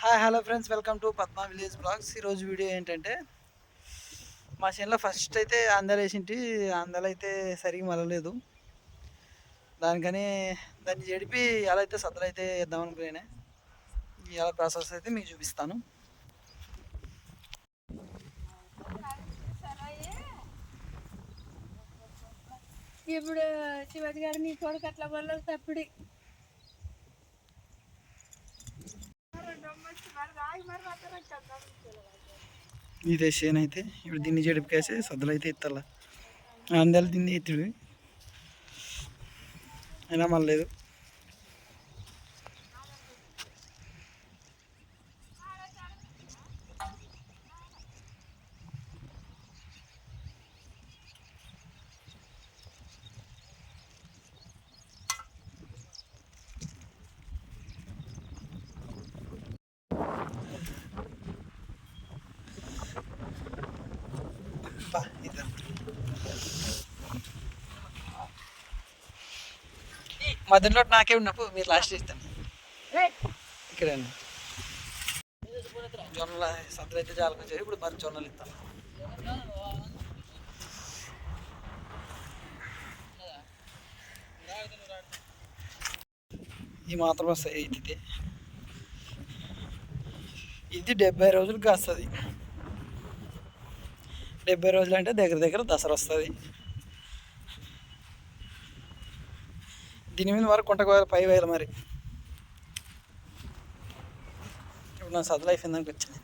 Hi hello friends, welcome to Padma village blogs. ఈరోజు video ఏంటంటే మా చేనులో ఫస్ట్ అయితే అందలు వేసింటి. అందలు అయితే సరిగ్గా మలలేదు. దానికని దాన్ని చెడిపి ఎలా అయితే సద్దలు అయితే వేద్దాం అనుకునే ఎలా ప్రాసెస్ అయితే మీకు చూపిస్తాను. ఇప్పుడు శివాజీ గారు నీ కొడుకు అట్లా వల్ల తప్పుడు ఇదే చేను అయితే ఇప్పుడు దీన్ని చెడిపికేసి సద్దలు అయితే ఎత్తాల. అందలు దీన్ని ఎత్తుడు అయినా మళ్ళలేదు. మధ్యలో నాకే ఉన్నప్పుడు మీరు లాస్ట్ ఇస్తాను. ఇక్కడ జొన్నల సద్దలు అయితే చాలా కొంచెం. ఇప్పుడు మరి జొన్నలు ఇస్తాను. ఈ మాత్రం వస్తాయి. ఇది 70 రోజులకు వస్తుంది. 70 రోజులు అంటే దగ్గర దగ్గర దసరా వస్తుంది. దీని మీద వరకు కొంటకు పై వేయాలి. మరి ఇప్పుడు నా సదులు అయిపోయిందానికి వచ్చింది.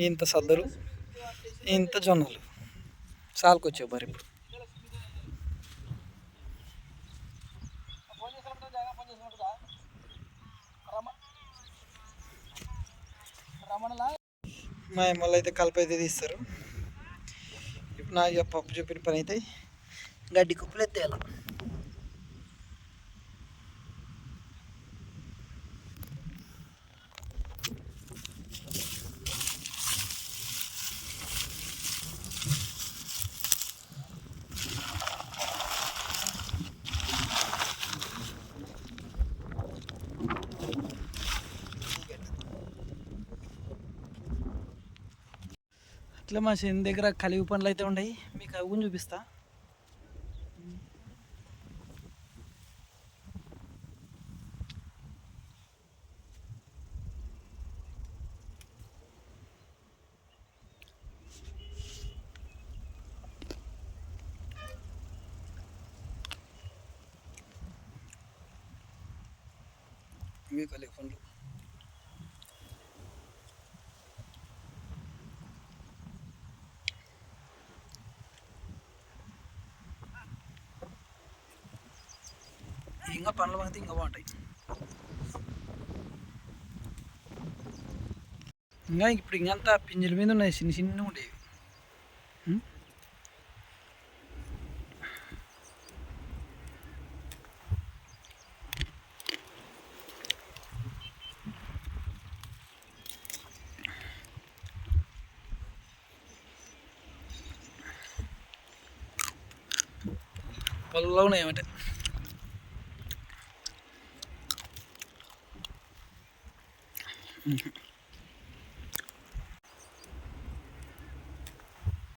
ఇంత సద్దలు, ఇంత జొన్నలు సాలుకొచ్చావు. మరి ఇప్పుడు మా అమ్మలు అయితే కలిపి అయితే తీస్తారు. ఇప్పుడు నా పప్పు చెప్పిన పని అయితే గడ్డి కుప్పలు ఎత్తేయాలి. అట్లా మా చేను దగ్గర కలిగి పనులు అయితే ఉన్నాయి. మీకు అవి చూపిస్తా. ఇవి కలిగి పనులు. ఇంకా పండ్లు అయితే ఇంకా బాగుంటాయి. ఇంకా ఇప్పుడు ఇంకంతా పింజల మీద ఉన్నాయి. చిన్న చిన్న ఉండేవి. పొలంలో ఉన్నాయి ఏమంటే